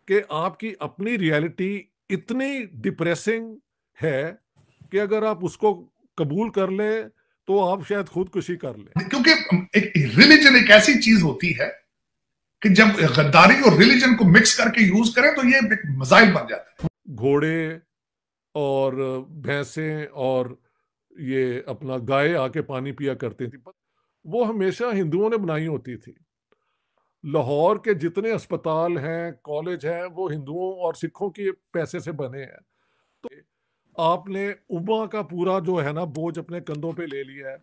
कि आपकी अपनी रियलिटी इतनी डिप्रेसिंग है कि अगर आप उसको कबूल कर ले तो आप शायद खुदकुशी कर ले। क्योंकि एक रिलीजन एक ऐसी चीज होती है कि जब गद्दारी और रिलीजन को मिक्स करके यूज करें तो ये एक मजाइल बन जाता है। घोड़े और भैंसें और ये अपना गाय आके पानी पिया करती थी, वो हमेशा हिंदुओं ने बनाई होती थी। लाहौर के जितने अस्पताल हैं, कॉलेज हैं, वो हिंदुओं और सिखों के पैसे से बने हैं। तो आपने उम्मा का पूरा जो है ना बोझ अपने कंधों पे ले लिया है।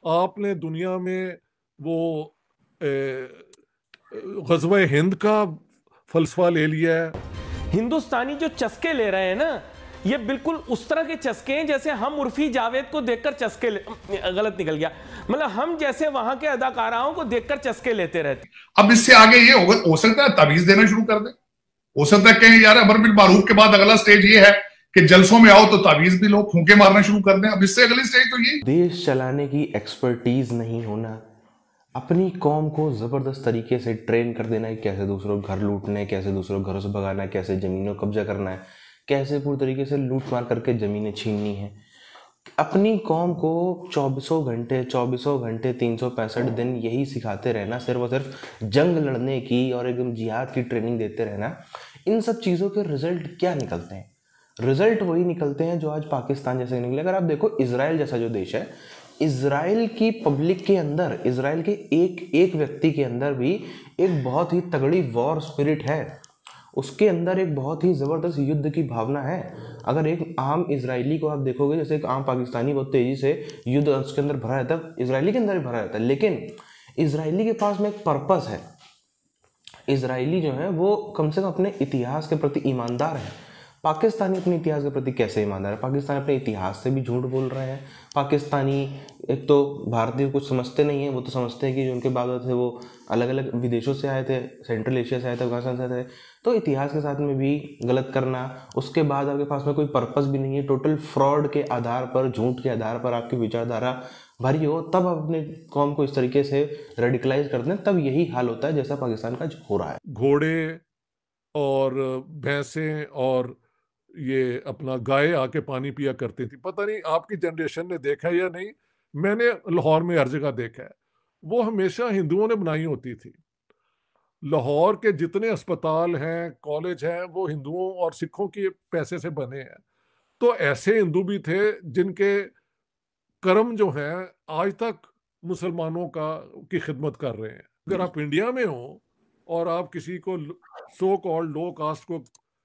आपने दुनिया में वो गज़वे हिंद का फलसफा ले लिया है। हिंदुस्तानी जो चस्के ले रहे हैं ना, ये बिल्कुल उस तरह के चस्के हैं जैसे हम उर्फी जावेद को देखकर चस्के गलत निकल गया, मतलब हम जैसे वहां के अदाकाराओं को देखकर चस्के लेते रहते। अब इससे आगे ये होगा, हो सकता है तावीज देना शुरू कर दे, हो सकता है कहें यार अमर बिल मारूफ के बाद अगला स्टेज ये है कि जलसों में आओ तो तावीज भी लो, फूंके मारना शुरू कर दें। अब इससे अगली स्टेज तो ये देश चलाने की एक्सपर्टीज नहीं होना, अपनी कौम को ज़बरदस्त तरीके से ट्रेन कर देना है, कैसे दूसरों घर लूटना है, कैसे दूसरों घरों से भगाना है, कैसे ज़मीनों कब्जा करना है, कैसे पूरी तरीके से लूट मार करके ज़मीनें छीननी है। अपनी कौम को 24 घंटे 365 दिन यही सिखाते रहना, सिर्फ और सिर्फ जंग लड़ने की और एकदम जिहाद की ट्रेनिंग देते रहना। इन सब चीज़ों के रिजल्ट क्या निकलते हैं? रिजल्ट वही निकलते हैं जो आज पाकिस्तान जैसे निकले। अगर आप देखो, इजराइल जैसा जो देश है, इजराइल की पब्लिक के अंदर, इजराइल के एक एक व्यक्ति के अंदर भी एक बहुत ही तगड़ी वॉर स्पिरिट है। उसके अंदर एक बहुत ही ज़बरदस्त युद्ध की भावना है। अगर एक आम इजरायली को आप देखोगे, जैसे एक आम पाकिस्तानी बहुत तेज़ी से युद्ध उसके अंदर भरा रहता है, इजरायली के अंदर भी भरा रहता है, लेकिन इजरायली के पास में एक पर्पस है। इजरायली जो है वो कम से कम अपने इतिहास के प्रति ईमानदार है। पाकिस्तानी अपने इतिहास के प्रति कैसे ईमानदार है? पाकिस्तान अपने इतिहास से भी झूठ बोल रहे हैं। पाकिस्तानी एक तो भारतीय कुछ समझते नहीं है, वो तो समझते हैं कि जो उनके बाप थे वो अलग अलग विदेशों से आए थे, सेंट्रल एशिया से आए थे, अफगानिस्तान से आए थे। तो इतिहास के साथ में भी गलत करना, उसके बाद आपके पास में कोई पर्पस भी नहीं है, टोटल फ्रॉड के आधार पर, झूठ के आधार पर आपकी विचारधारा भरी हो, तब आप अपने कौम को इस तरीके से रेडिकलाइज करते हैं, तब यही हाल होता है जैसा पाकिस्तान का हो रहा है। घोड़े और भैंसें और ये अपना गाय आके पानी पिया करती थी। पता नहीं आपकी जनरेशन ने देखा है या नहीं, मैंने लाहौर में हर जगह देखा है। वो हमेशा हिंदुओं ने बनाई होती थी। लाहौर के जितने अस्पताल हैं, कॉलेज हैं, वो हिंदुओं और सिखों के पैसे से बने हैं। तो ऐसे हिंदू भी थे जिनके कर्म जो हैं आज तक मुसलमानों की खिदमत कर रहे हैं। अगर आप इंडिया में हो और आप किसी को सो कॉल्ड लो कास्ट को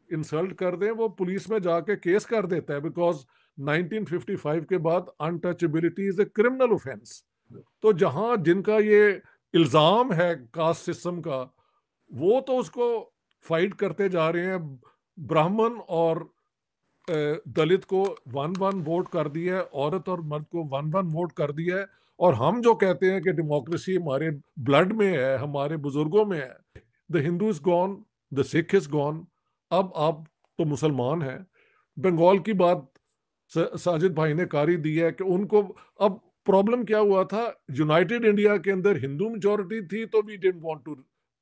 इंसल्ट कर दें, वो पुलिस में जाके केस कर देता है, बिकॉज 1955 के बाद untouchability is a criminal offence. तो जहां जिनका ये इल्जाम है कास्ट सिस्टम का, वो तो उसको फाइट करते जा रहे हैं। ब्राह्मण और दलित को 1-1 वोट कर दिया है, औरत और मर्द को 1-1 वोट कर दिया है। और हम जो कहते हैं कि डेमोक्रेसी हमारे ब्लड में है, हमारे बुजुर्गों में है, the Hindu is gone, the Sikh is gone, अब आप तो मुसलमान हैं। बंगाल की बात साजिद भाई ने कारी दी है कि उनको अब प्रॉब्लम क्या हुआ था, यूनाइटेड इंडिया के अंदर हिंदू मेजॉरिटी थी तो we didn't want to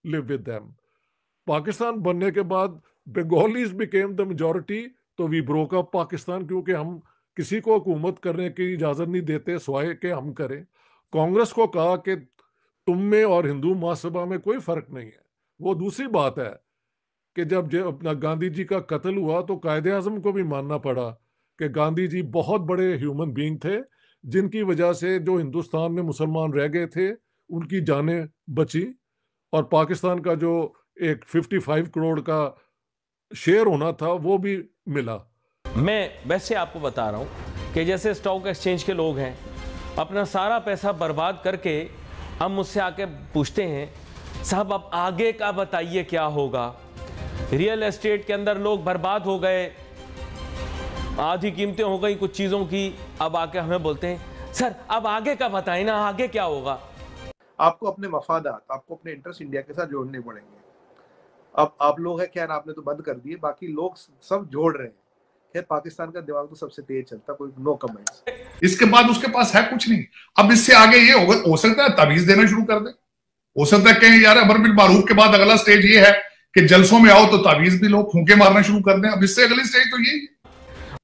live with them. Pakistan बनने के बाद बंगालीज बिकेम द मेजॉरिटी, तो वी ब्रोक अप पाकिस्तान, क्योंकि हम किसी को हुकूमत करने की इजाज़त नहीं देते सिवाय के हम करें। कांग्रेस को कहा कि तुम में और हिंदू महासभा में कोई फ़र्क नहीं है। वो दूसरी बात है कि जब अपना गांधी जी का कत्ल हुआ तो कायदे आज़म को भी मानना पड़ा कि गांधी जी बहुत बड़े ह्यूमन बीइंग थे, जिनकी वजह से जो हिंदुस्तान में मुसलमान रह गए थे उनकी जानें बची, और पाकिस्तान का जो एक 55 करोड़ का शेयर होना था वो भी मिला। मैं वैसे आपको बता रहा हूं कि जैसे स्टॉक एक्सचेंज के लोग हैं, अपना सारा पैसा बर्बाद करके अब मुझसे आके पूछते हैं, साहब अब आगे का बताइए क्या होगा। रियल एस्टेट के अंदर लोग बर्बाद हो गए, आधी कीमतें हो गई कुछ चीज़ों की, अब आके हमें बोलते हैं सर अब आगे का बताएं ना, आगे क्या होगा। आपको अपने मफादात, आपको अपने इंटरेस्ट इंडिया के साथ जोड़ने पड़ेंगे। अब आप लोग हैं, खैर आपने तो बंद कर दिए, बाकी लोग सब जोड़ रहे हैं। खैर पाकिस्तान का दिमाग तो सबसे तेज चलता, कोई नो कमेंट्स। इसके बाद उसके पास है कुछ नहीं। अब इससे आगे ये होगा, हो सकता है तावीज देना शुरू कर दे, हो सकता है कहें यार अमर बिल मारूफ के बाद अगला स्टेज ये है कि जलसों में आओ तो तावीज भी लो, फूंके मारना शुरू कर दें। अब इससे अगली स्टेज तो यही है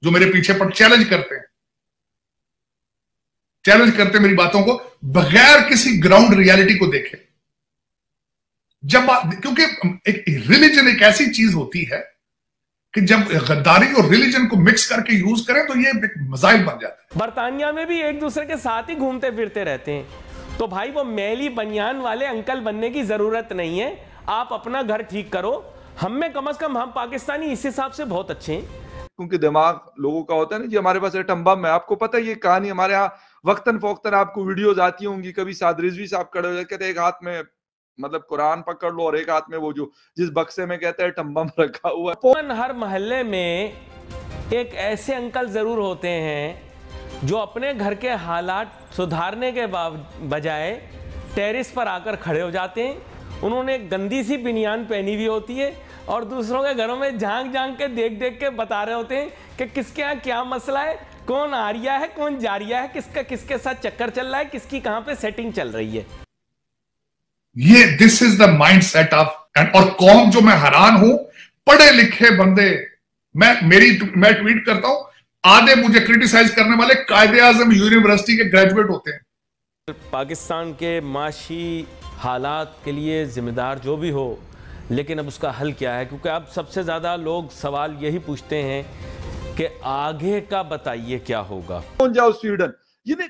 जो मेरे पीछे पर चैलेंज करते हैं, मेरी बातों को बगैर किसी ग्राउंड रियलिटी को देखे। क्योंकि एक रिलीजन एक ऐसी चीज होती है कि जब गद्दारी और रिलीजन को मिक्स करके यूज करें तो ये एक मजाइल बन जाता है। बरतानिया में भी एक दूसरे के साथ ही घूमते फिरते रहते हैं, तो भाई वो मैली बनियान वाले अंकल बनने की जरूरत नहीं है। आप अपना घर ठीक करो, हम में कम से कम हम पाकिस्तानी इस हिसाब से बहुत अच्छे हैं। क्योंकि दिमाग लोगों का होता है ना जी, हमारे पास एटम बम है। आपको पता है ये कहानी, हमारे यहाँ वक्तन फोक्तन आपको वीडियोज आती होंगी, कभी साद रिजवी साहब खड़े हो जाते, एक हाथ में मतलब कुरान पकड़ लो और एक हाथ में वो जो जिस बक्से में कहते हैं एटम बम रखा हुआ है। हर मोहल्ले में एक ऐसे अंकल जरूर होते हैं जो अपने घर के हालात सुधारने के बजाय टेरिस पर आकर खड़े हो जाते हैं। उन्होंने एक गंदी सी बनियान पहनी हुई होती है और दूसरों के घरों में झांक झांक के देख देख के बता रहे होते हैं कि किसके यहाँ क्या मसला है, कौन आरिया है, कौन जारिया है, किसका किसके साथ चक्कर चल रहा है, किसकी कहां पे सेटिंग चल रही है। ये this is the mind set of और कौम जो मैं हैरान हूं, पढ़े लिखे बंदे, मैं ट्वीट करता हूं, आधे मुझे क्रिटिसाइज करने वाले कायदे आजम यूनिवर्सिटी के ग्रेजुएट होते हैं। पाकिस्तान के माशी हालात के लिए जिम्मेदार जो भी हो, लेकिन अब उसका हल क्या है? क्योंकि अब सबसे ज्यादा लोग सवाल यही पूछते हैं कि आगे का बताइए क्या होगा। कौन जाओ स्वीडन, ये नहीं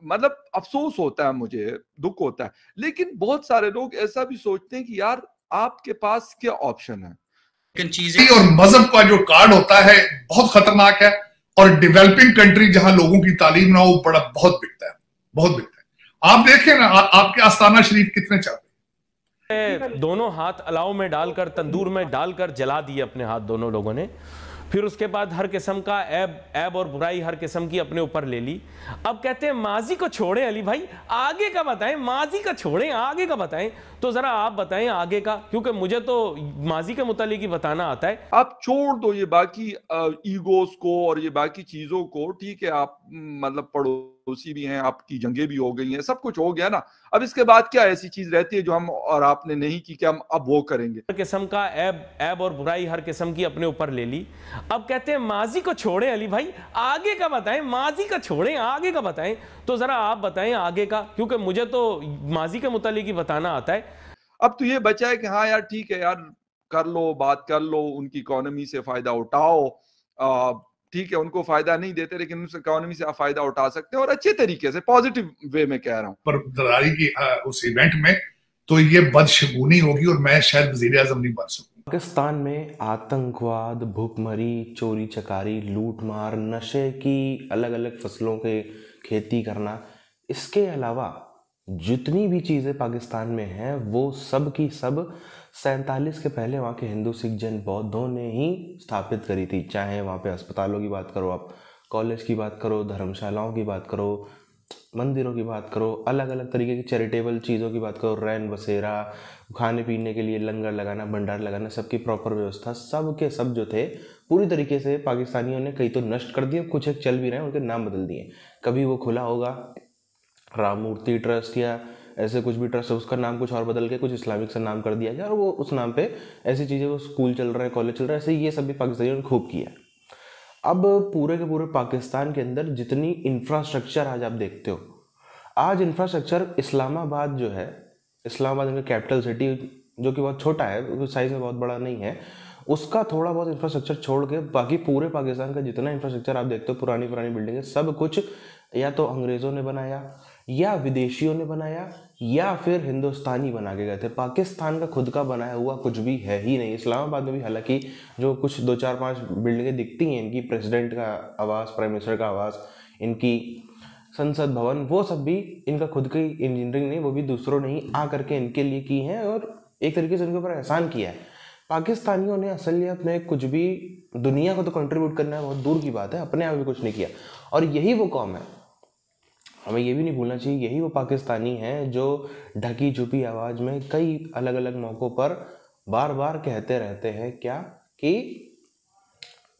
मतलब अफसोस होता है, मुझे दुख होता है, लेकिन बहुत सारे लोग ऐसा भी सोचते हैं कि यार आपके पास क्या ऑप्शन है। चीजें और मजहब का जो कार्ड होता है बहुत खतरनाक है, और डेवलपिंग कंट्री जहां लोगों की तालीम ना हो बहुत बिकता है, बहुत बिकता है। आप देखें ना, आपके आस्ताना शरीफ कितने चलते हैं। दोनों हाथ अलाव में डालकर तंदूर में डालकर जला दिए अपने हाथ दोनों लोगों ने। फिर उसके बाद हर किस्म का ऐब और बुराई हर किस्म की अपने ऊपर ले ली। अब कहते हैं माजी को छोड़ें अली भाई, आगे का बताएं। माजी का छोड़ें, आगे का बताएं। तो जरा आप बताएं आगे का, क्योंकि मुझे तो माजी के मुतालिक ही बताना आता है। आप छोड़ दो ये बाकी ईगोस को और ये बाकी चीजों को, ठीक है आप मतलब पड़ोसी भी हैं, आपकी जंगें भी हो गई हैं, सब कुछ हो गया ना। अब इसके बाद क्या ऐसी चीज रहती है जो हम और आपने नहीं की कि हम अब वो करेंगे। हर किस्म का ऐब और बुराई हर किस्म की अपने ऊपर ले ली। अब कहते हैं माजी को छोड़ें अली भाई, आगे का बताएं। माजी का छोड़ें, आगे का बताएं। तो जरा आप बताएं आगे का, क्योंकि मुझे तो माजी के मुतालिक ही बताना आता है। अब तो ये बचा है कि हाँ यार ठीक है यार, कर लो, बात कर लो, उनकी इकोनॉमी से फायदा उठाओ। ठीक है उनको फायदा नहीं देते, लेकिन उस इकोनॉमी से आप फायदा उठा सकते हैं, और अच्छे तरीके से, पॉजिटिव वे में कह रहा हूं। पर दरारी की उस इवेंट में तो ये बदशगुनी होगी और मैं शायद वजीर आजम नहीं बन सकूं। पाकिस्तान में आतंकवाद, भूखमरी, चोरी चकारी, लूटमार, नशे की अलग अलग फसलों के खेती करना, इसके अलावा जितनी भी चीज़ें पाकिस्तान में हैं वो सब की सब 47 के पहले वहाँ के हिंदू, सिख, जैन, बौद्धों ने ही स्थापित करी थी। चाहे वहाँ पे अस्पतालों की बात करो, आप कॉलेज की बात करो, धर्मशालाओं की बात करो, मंदिरों की बात करो, अलग अलग तरीके की चैरिटेबल चीज़ों की बात करो, रैन बसेरा, खाने पीने के लिए लंगर लगाना, भंडार लगाना, सबकी प्रॉपर व्यवस्था, सब के सब जो थे पूरी तरीके से पाकिस्तानियों ने कई तो नष्ट कर दिए, कुछ एक चल भी रहे हैं, उनके नाम बदल दिए। कभी वो खुला होगा राम मूर्ति ट्रस्ट या ऐसे कुछ भी ट्रस्ट है, उसका नाम कुछ और बदल के कुछ इस्लामिक सा नाम कर दिया गया, और वो उस नाम पे ऐसी चीज़ें, वो स्कूल चल रहे हैं, कॉलेज चल रहे हैं, ऐसे ये सब भी पाकिस्तानियों ने खूब किया। अब पूरे के पूरे पाकिस्तान के अंदर जितनी इंफ्रास्ट्रक्चर आज आप देखते हो, आज इंफ्रास्ट्रक्चर इस्लामाबाद जो है, इस्लामाबाद इनका कैपिटल सिटी जो कि बहुत छोटा है, साइज में बहुत बड़ा नहीं है, उसका थोड़ा बहुत इंफ्रास्ट्रक्चर छोड़ के बाकी पूरे पाकिस्तान का जितना इंफ्रास्ट्रक्चर आप देखते हो, पुरानी पुरानी बिल्डिंगें, सब कुछ या तो अंग्रेज़ों ने बनाया या विदेशियों ने बनाया या फिर हिंदुस्तानी बना के गए थे। पाकिस्तान का खुद का बनाया हुआ कुछ भी है ही नहीं। इस्लामाबाद में भी हालांकि जो कुछ 2 4 5 बिल्डिंगें दिखती हैं, इनकी प्रेसिडेंट का आवास, प्राइम मिनिस्टर का आवास, इनकी संसद भवन, वो सब भी इनका खुद की इंजीनियरिंग नहीं, वो भी दूसरों ने ही आ करके इनके लिए की है और एक तरीके से इनके ऊपर एहसान किया है। पाकिस्तानियों ने असलियत में कुछ भी दुनिया को तो कंट्रीब्यूट करना है बहुत दूर की बात है, अपने आप भी कुछ नहीं किया। और यही वो कौम है, हमें ये भी नहीं भूलना चाहिए, यही वो पाकिस्तानी हैं जो ढकी छुपी आवाज़ में कई अलग अलग मौक़ों पर बार बार कहते रहते हैं क्या, कि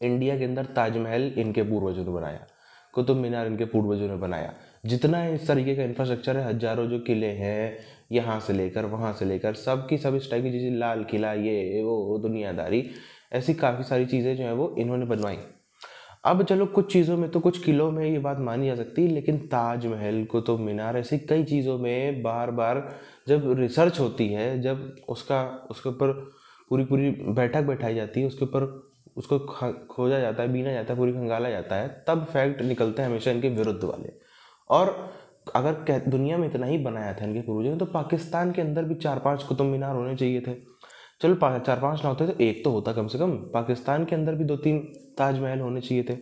इंडिया के अंदर ताजमहल इनके पूर्वजों ने बनाया, कुतुब मीनार इनके पूर्वजों ने बनाया। जितना इस तरीके का इंफ्रास्ट्रक्चर है, हज़ारों जो किले हैं यहाँ से लेकर वहाँ से लेकर सब की सब इस टाइप की चीज़ें, लाल किला, ये वो दुनियादारी, ऐसी काफ़ी सारी चीज़ें जो है वो इन्होंने बनवाई। अब चलो कुछ चीज़ों में तो, कुछ किलों में ये बात मानी जा सकती है, लेकिन ताजमहल, कुतुब मीनार, ऐसी कई चीज़ों में बार बार जब रिसर्च होती है, जब उसके ऊपर पूरी पूरी बैठक बैठाई जाती है, उसके ऊपर उसको खोजा जाता है, बीना जाता है, पूरी खंगाला जाता है, तब फैक्ट निकलते हैं हमेशा इनके विरुद्ध वाले। और अगर दुनिया में इतना ही बनाया था इनके पूर्वजों ने, तो पाकिस्तान के अंदर भी 4-5 कुतुब मीनार होने चाहिए थे। चलो 4-5 ना होते तो एक तो होता कम से कम। पाकिस्तान के अंदर भी 2-3 ताजमहल होने चाहिए थे।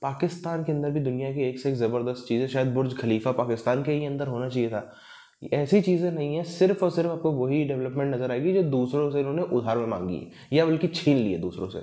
पाकिस्तान के अंदर भी दुनिया की एक से एक ज़बरदस्त चीज़ें, शायद बुर्ज खलीफा पाकिस्तान के ही अंदर होना चाहिए था। ऐसी चीज़ें नहीं है, सिर्फ और सिर्फ आपको वही डेवलपमेंट नज़र आएगी जो दूसरों से इन्होंने उधार में मांगी है, या बल्कि छीन ली है दूसरों से।